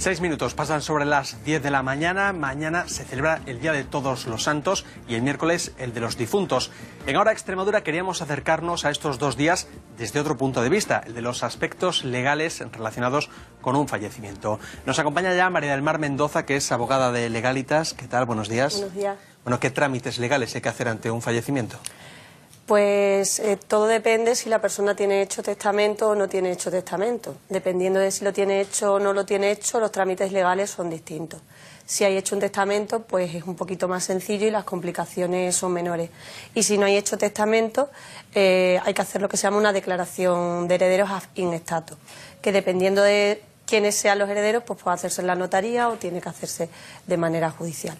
6 minutos, pasan sobre las 10 de la mañana. Mañana se celebra el Día de Todos los Santos y el miércoles el de los difuntos. En Ahora Extremadura queríamos acercarnos a estos dos días desde otro punto de vista, el de los aspectos legales relacionados con un fallecimiento. Nos acompaña ya María del Mar Mendoza, que es abogada de Legalitas. ¿Qué tal? Buenos días. Buenos días. Bueno, ¿qué trámites legales hay que hacer ante un fallecimiento? Pues todo depende si la persona tiene hecho testamento o no tiene hecho testamento. Dependiendo de si lo tiene hecho o no lo tiene hecho, los trámites legales son distintos. Si hay hecho un testamento, pues es un poquito más sencillo y las complicaciones son menores. Y si no hay hecho testamento, hay que hacer lo que se llama una declaración de herederos in status, que dependiendo de quiénes sean los herederos, pues puede hacerse en la notaría o tiene que hacerse de manera judicial.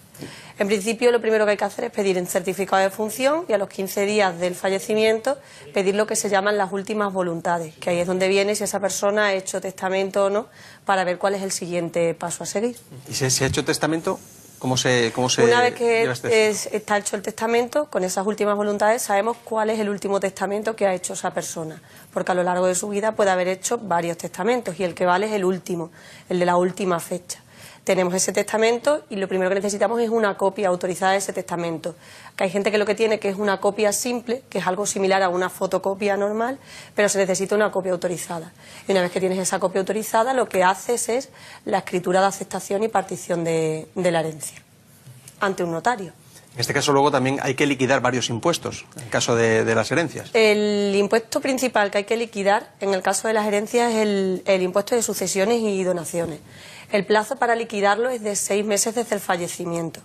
En principio, lo primero que hay que hacer es pedir un certificado de función y a los 15 días del fallecimiento pedir lo que se llaman las últimas voluntades, que ahí es donde viene si esa persona ha hecho testamento o no, para ver cuál es el siguiente paso a seguir. ¿Y si se ha hecho testamento? ¿Cómo se Una vez que está hecho el testamento, con esas últimas voluntades sabemos cuál es el último testamento que ha hecho esa persona, porque a lo largo de su vida puede haber hecho varios testamentos y el que vale es el último, el de la última fecha. Tenemos ese testamento y lo primero que necesitamos es una copia autorizada de ese testamento. Que hay gente que lo que tiene que es una copia simple, que es algo similar a una fotocopia normal, pero se necesita una copia autorizada. Y una vez que tienes esa copia autorizada, lo que haces es la escritura de aceptación y partición de la herencia ante un notario. En este caso luego también hay que liquidar varios impuestos, en caso de las herencias. El impuesto principal que hay que liquidar en el caso de las herencias es el impuesto de sucesiones y donaciones. El plazo para liquidarlo es de 6 meses desde el fallecimiento.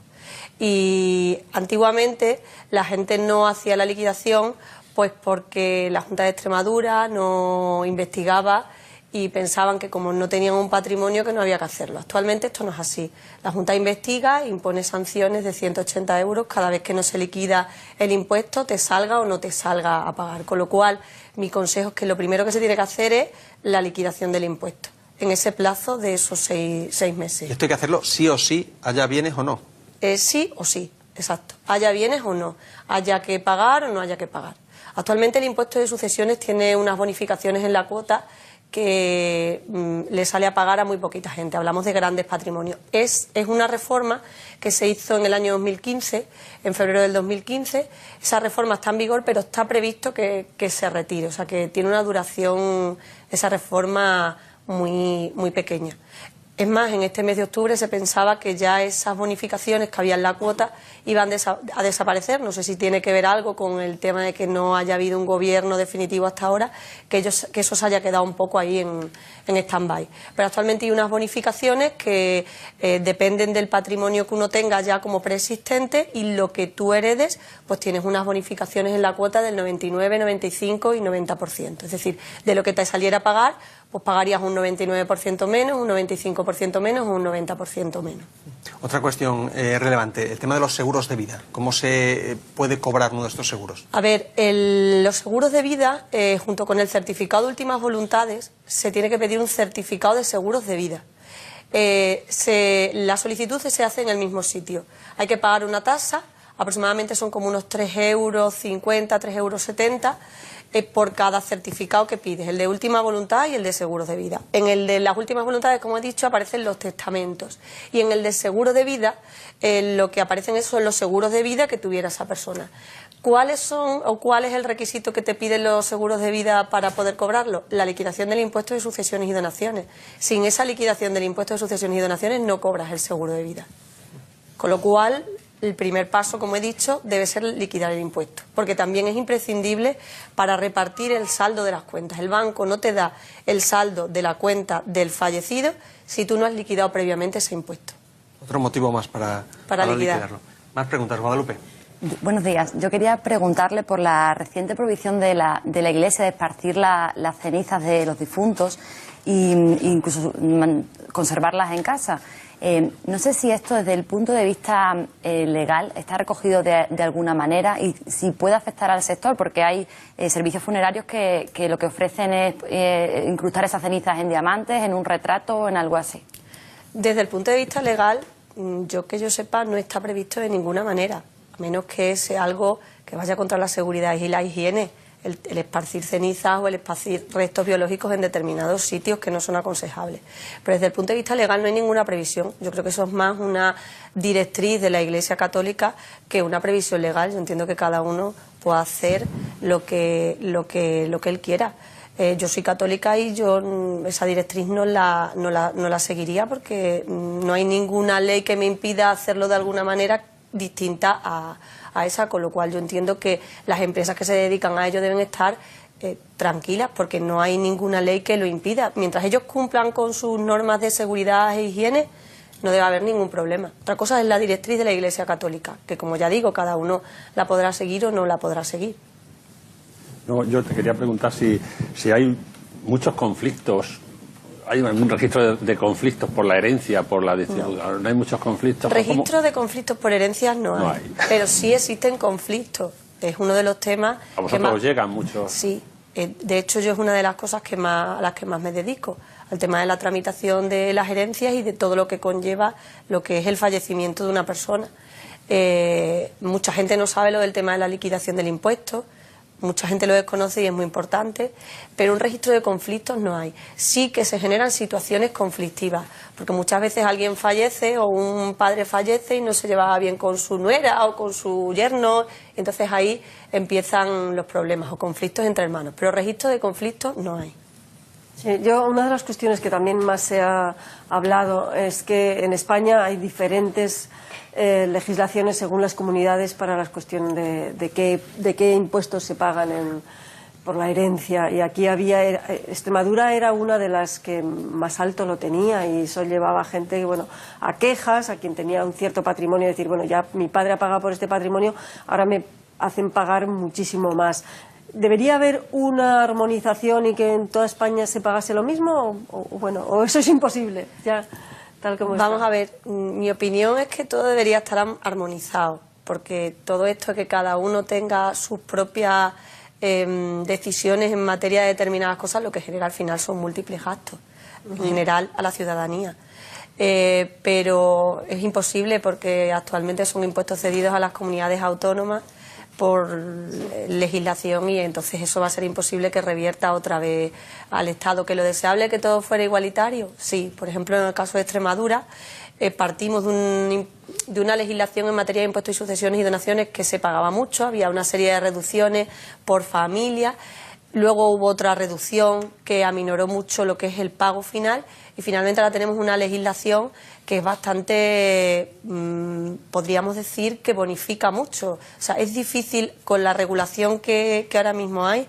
Y antiguamente la gente no hacía la liquidación pues porque la Junta de Extremadura no investigaba y pensaban que como no tenían un patrimonio que no había que hacerlo. Actualmente esto no es así. La Junta investiga e impone sanciones de 180 euros cada vez que no se liquida el impuesto, te salga o no te salga a pagar. Con lo cual, mi consejo es que lo primero que se tiene que hacer es la liquidación del impuesto, en ese plazo de esos 6 meses. ¿Y esto hay que hacerlo sí o sí, haya bienes o no? Sí o sí, exacto. Haya bienes o no, haya que pagar o no haya que pagar. Actualmente el impuesto de sucesiones tiene unas bonificaciones en la cuota que le sale a pagar a muy poquita gente. Hablamos de grandes patrimonios. Es una reforma que se hizo en el año 2015, en febrero del 2015. Esa reforma está en vigor, pero está previsto que se retire. O sea, que tiene una duración, esa reforma, muy pequeña. Es más, en este mes de octubre se pensaba que ya esas bonificaciones que había en la cuota iban a desaparecer. No sé si tiene que ver algo con el tema de que no haya habido un gobierno definitivo hasta ahora, que eso se haya quedado un poco ahí en stand-by. Pero actualmente hay unas bonificaciones que dependen del patrimonio que uno tenga ya como preexistente y lo que tú heredes, pues tienes unas bonificaciones en la cuota del 99, 95 y 90%. Es decir, de lo que te saliera a pagar, pues pagarías un 99% menos, un 95% menos o un 90% menos. Otra cuestión relevante, el tema de los seguros de vida. ¿Cómo se puede cobrar uno de estos seguros? A ver, los seguros de vida, junto con el certificado de últimas voluntades, se tiene que pedir un certificado de seguros de vida. La solicitud se hace en el mismo sitio. Hay que pagar una tasa, aproximadamente son como unos 3,50 €, 3,70 € por cada certificado que pides, el de última voluntad y el de seguros de vida. En el de las últimas voluntades, como he dicho, aparecen los testamentos. Y en el de seguro de vida, lo que aparecen son los seguros de vida que tuviera esa persona. ¿Cuáles son o cuál es el requisito que te piden los seguros de vida para poder cobrarlo? La liquidación del impuesto de sucesiones y donaciones. Sin esa liquidación del impuesto de sucesiones y donaciones no cobras el seguro de vida. Con lo cual, el primer paso, como he dicho, debe ser liquidar el impuesto, porque también es imprescindible para repartir el saldo de las cuentas. El banco no te da el saldo de la cuenta del fallecido si tú no has liquidado previamente ese impuesto. Otro motivo más para liquidarlo. Más preguntas, Guadalupe. Buenos días. Yo quería preguntarle por la reciente prohibición de la Iglesia de esparcir las cenizas de los difuntos e incluso conservarlas en casa. No sé si esto desde el punto de vista legal está recogido de alguna manera y si puede afectar al sector, porque hay servicios funerarios que lo que ofrecen es incrustar esas cenizas en diamantes, en un retrato o en algo así. Desde el punto de vista legal, que yo sepa, no está previsto de ninguna manera, a menos que sea algo que vaya contra la seguridad y la higiene. el esparcir cenizas o el esparcir restos biológicos en determinados sitios que no son aconsejables. Pero desde el punto de vista legal no hay ninguna previsión. Yo creo que eso es más una directriz de la Iglesia Católica que una previsión legal. Yo entiendo que cada uno puede hacer lo que él quiera. Yo soy católica y yo esa directriz no la seguiría porque no hay ninguna ley que me impida hacerlo de alguna manera distinta a esa, con lo cual yo entiendo que las empresas que se dedican a ello deben estar tranquilas porque no hay ninguna ley que lo impida. Mientras ellos cumplan con sus normas de seguridad e higiene, no debe haber ningún problema. Otra cosa es la directriz de la Iglesia Católica, que como ya digo, cada uno la podrá seguir o no la podrá seguir. No, yo te quería preguntar si hay muchos conflictos. ¿Hay algún registro de conflictos por la herencia, por la no hay muchos conflictos? Registro de conflictos por herencias no hay, pero sí existen conflictos. Es uno de los temas a vosotros os llegan muchos. Sí, de hecho yo es una de las cosas a las que más me dedico, al tema de la tramitación de las herencias y de todo lo que conlleva lo que es el fallecimiento de una persona. Mucha gente no sabe lo del tema de la liquidación del impuesto. Mucha gente lo desconoce y es muy importante, pero un registro de conflictos no hay. Sí que se generan situaciones conflictivas, porque muchas veces alguien fallece o un padre fallece y no se llevaba bien con su nuera o con su yerno, entonces ahí empiezan los problemas o conflictos entre hermanos, pero registro de conflictos no hay. Sí, una de las cuestiones que también más se ha hablado es que en España hay diferentes legislaciones según las comunidades para las cuestiones de qué impuestos se pagan por la herencia, y aquí Extremadura era una de las que más alto lo tenía y eso llevaba a gente a quejas, a quien tenía un cierto patrimonio, decir, bueno, ya mi padre ha pagado por este patrimonio, ahora me hacen pagar muchísimo más. ¿Debería haber una armonización y que en toda España se pagase lo mismo? ¿O eso es imposible? Ya, tal como está. Vamos a ver, mi opinión es que todo debería estar armonizado, porque todo esto que cada uno tenga sus propias decisiones en materia de determinadas cosas, lo que genera al final son múltiples gastos, en general a la ciudadanía. Pero es imposible porque actualmente son impuestos cedidos a las comunidades autónomas por legislación y entonces eso va a ser imposible que revierta otra vez al Estado. ¿Que lo deseable es que todo fuera igualitario? Sí, por ejemplo en el caso de Extremadura partimos de una legislación en materia de impuestos y sucesiones y donaciones que se pagaba mucho, había una serie de reducciones por familia, luego hubo otra reducción que aminoró mucho lo que es el pago final y finalmente ahora tenemos una legislación que es bastante, podríamos decir, que bonifica mucho. O sea, es difícil con la regulación que ahora mismo hay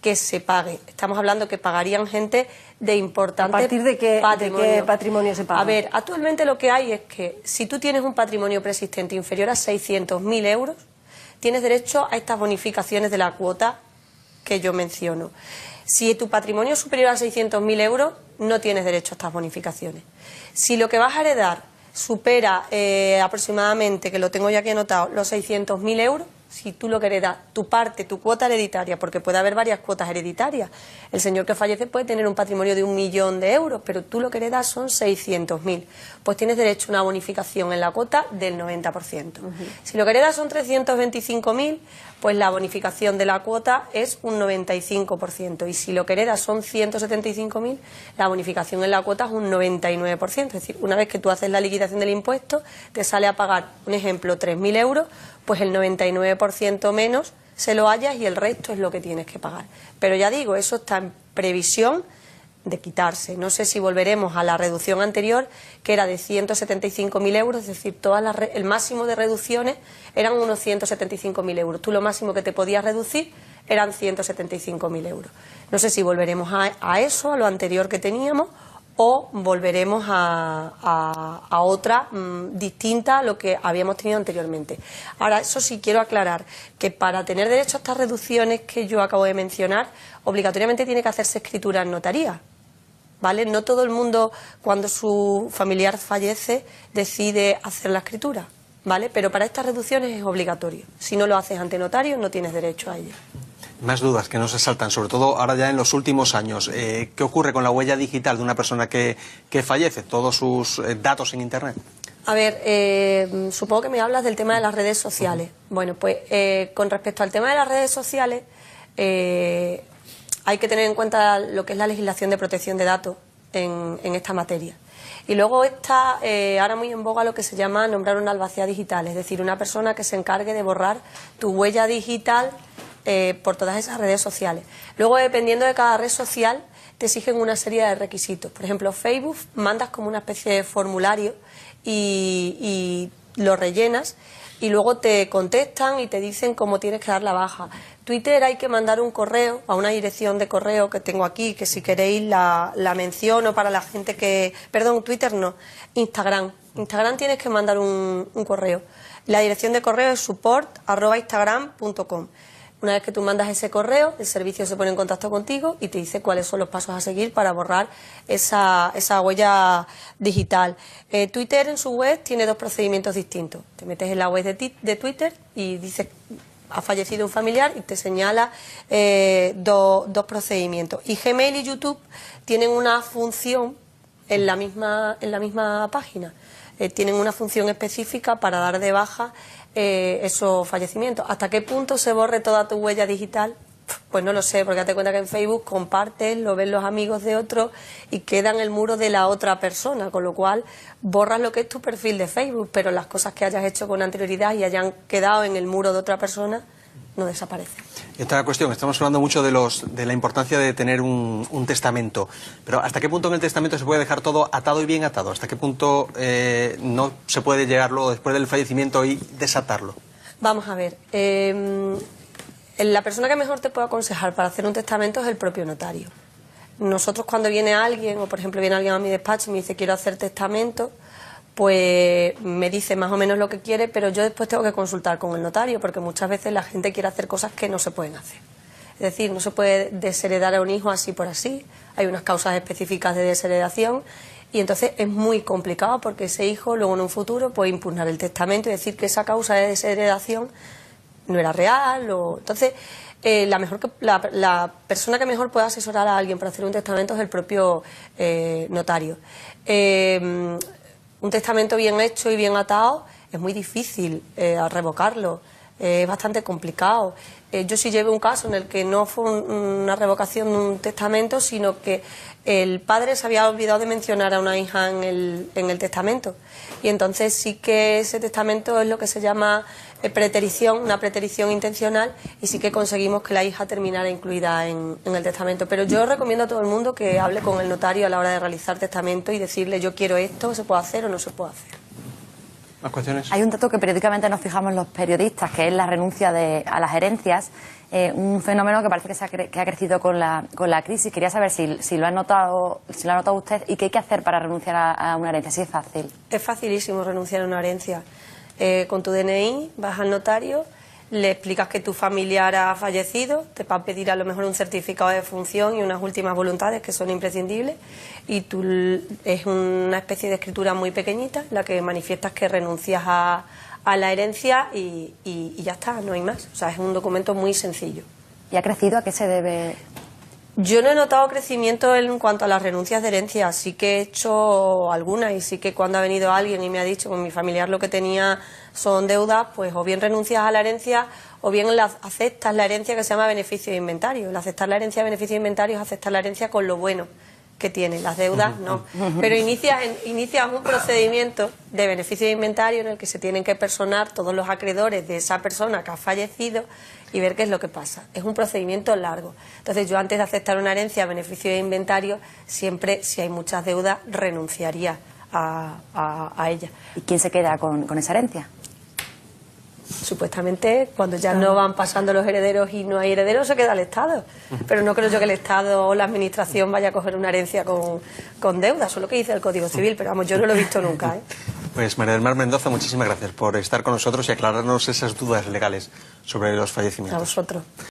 que se pague. Estamos hablando que pagarían gente de importante patrimonio. ¿A partir de qué patrimonio se paga? A ver, actualmente lo que hay es que si tú tienes un patrimonio preexistente inferior a 600.000 euros, tienes derecho a estas bonificaciones de la cuota que yo menciono. Si tu patrimonio es superior a 600.000 euros, no tienes derecho a estas bonificaciones. Si lo que vas a heredar supera aproximadamente, que lo tengo ya aquí anotado, los 600.000 euros, si tú lo que heredas, tu parte, tu cuota hereditaria, porque puede haber varias cuotas hereditarias. El señor que fallece puede tener un patrimonio de 1 millón de euros, pero tú lo que heredas son 600.000. Pues tienes derecho a una bonificación en la cuota del 90%. Si lo que heredas son 325.000, pues la bonificación de la cuota es un 95%. Y si lo que heredas son 175.000, la bonificación en la cuota es un 99%. Es decir, una vez que tú haces la liquidación del impuesto, te sale a pagar, un ejemplo, 3.000 euros, pues el 99% menos se lo hallas y el resto es lo que tienes que pagar. Pero ya digo, eso está en previsión de quitarse. No sé si volveremos a la reducción anterior, que era de 175.000 euros, es decir, el máximo de reducciones eran unos 175.000 euros. Tú lo máximo que te podías reducir eran 175.000 euros. No sé si volveremos a eso, a lo anterior que teníamos, o volveremos a otra distinta a lo que habíamos tenido anteriormente. Ahora, eso sí quiero aclarar que para tener derecho a estas reducciones que yo acabo de mencionar, obligatoriamente tiene que hacerse escritura en notaría, ¿vale? No todo el mundo, cuando su familiar fallece, decide hacer la escritura, ¿vale? Pero para estas reducciones es obligatorio. Si no lo haces ante notario, no tienes derecho a ello. Más dudas que nos asaltan, sobre todo ahora ya en los últimos años. ¿Qué ocurre con la huella digital de una persona que fallece? Todos sus datos en Internet. A ver, supongo que me hablas del tema de las redes sociales. Bueno, pues con respecto al tema de las redes sociales, hay que tener en cuenta lo que es la legislación de protección de datos en esta materia. Y luego está ahora muy en boga lo que se llama nombrar una albacea digital, es decir, una persona que se encargue de borrar tu huella digital por todas esas redes sociales. Luego, dependiendo de cada red social, te exigen una serie de requisitos. Por ejemplo, Facebook mandas como una especie de formulario y lo rellenas y luego te contestan y te dicen cómo tienes que dar la baja. Twitter hay que mandar un correo a una dirección de correo que tengo aquí, que si queréis la menciono para la gente que... Perdón, Twitter no, Instagram. Instagram tienes que mandar un correo. La dirección de correo es support@instagram.com. Una vez que tú mandas ese correo, el servicio se pone en contacto contigo y te dice cuáles son los pasos a seguir para borrar esa huella digital. Twitter en su web tiene dos procedimientos distintos. Te metes en la web de Twitter y dices ha fallecido un familiar y te señala dos procedimientos. Y Gmail y YouTube tienen una función en la misma página. Tienen una función específica para dar de baja esos fallecimientos. ¿Hasta qué punto se borre toda tu huella digital? Pues no lo sé, porque date cuenta que en Facebook compartes, lo ven los amigos de otros y queda en el muro de la otra persona, con lo cual borras lo que es tu perfil de Facebook, pero las cosas que hayas hecho con anterioridad y hayan quedado en el muro de otra persona no desaparecen. Y otra cuestión, estamos hablando mucho de la importancia de tener un testamento, pero ¿hasta qué punto en el testamento se puede dejar todo atado y bien atado? ¿Hasta qué punto no se puede llegar luego después del fallecimiento y desatarlo? Vamos a ver, la persona que mejor te puede aconsejar para hacer un testamento es el propio notario. Nosotros cuando viene alguien, o por ejemplo viene alguien a mi despacho y me dice quiero hacer testamento, pues me dice más o menos lo que quiere, pero yo después tengo que consultar con el notario, porque muchas veces la gente quiere hacer cosas que no se pueden hacer. Es decir, no se puede desheredar a un hijo así por así, hay unas causas específicas de desheredación y entonces es muy complicado porque ese hijo luego en un futuro puede impugnar el testamento y decir que esa causa de desheredación no era real. Entonces, la persona que mejor puede asesorar a alguien para hacer un testamento es el propio notario. Un testamento bien hecho y bien atado es muy difícil revocarlo, es bastante complicado. Yo sí llevé un caso en el que no fue una revocación de un testamento, sino que el padre se había olvidado de mencionar a una hija en el testamento. Y entonces sí que ese testamento es lo que se llama preterición, una preterición intencional, y sí que conseguimos que la hija terminara incluida en el testamento. Pero yo recomiendo a todo el mundo que hable con el notario a la hora de realizar testamento y decirle yo quiero esto, ¿se puede hacer o no se puede hacer? ¿Más cuestiones? Hay un dato que periódicamente nos fijamos los periodistas, que es la renuncia a las herencias, un fenómeno que parece que ha crecido con la crisis. Quería saber si lo ha notado usted y qué hay que hacer para renunciar a una herencia, si es fácil. Es facilísimo renunciar a una herencia. Con tu DNI vas al notario, le explicas que tu familiar ha fallecido, te va a pedir a lo mejor un certificado de defunción y unas últimas voluntades que son imprescindibles, y es una especie de escritura muy pequeñita en la que manifiestas que renuncias a la herencia y ya está, no hay más. O sea, es un documento muy sencillo. ¿Y ha crecido? ¿A qué se debe? Yo no he notado crecimiento en cuanto a las renuncias de herencia, sí que he hecho algunas, y sí que cuando ha venido alguien y me ha dicho que mi familiar lo que tenía son deudas, pues o bien renuncias a la herencia o bien aceptas la herencia que se llama beneficio de inventario. El aceptar la herencia de beneficio de inventario es aceptar la herencia con lo bueno que tiene, las deudas no. Pero inicias un procedimiento de beneficio de inventario en el que se tienen que personar todos los acreedores de esa persona que ha fallecido y ver qué es lo que pasa. Es un procedimiento largo. Entonces yo antes de aceptar una herencia a beneficio de inventario, siempre, si hay muchas deudas, renunciaría a ella. ¿Y quién se queda con esa herencia? Supuestamente, cuando ya no van pasando los herederos y no hay herederos, se queda el Estado. Pero no creo yo que el Estado o la Administración vaya a coger una herencia con deuda. Eso es lo que dice el Código Civil, pero vamos, yo no lo he visto nunca, ¿eh? Pues María del Mar Mendoza, muchísimas gracias por estar con nosotros y aclararnos esas dudas legales sobre los fallecimientos. A vosotros.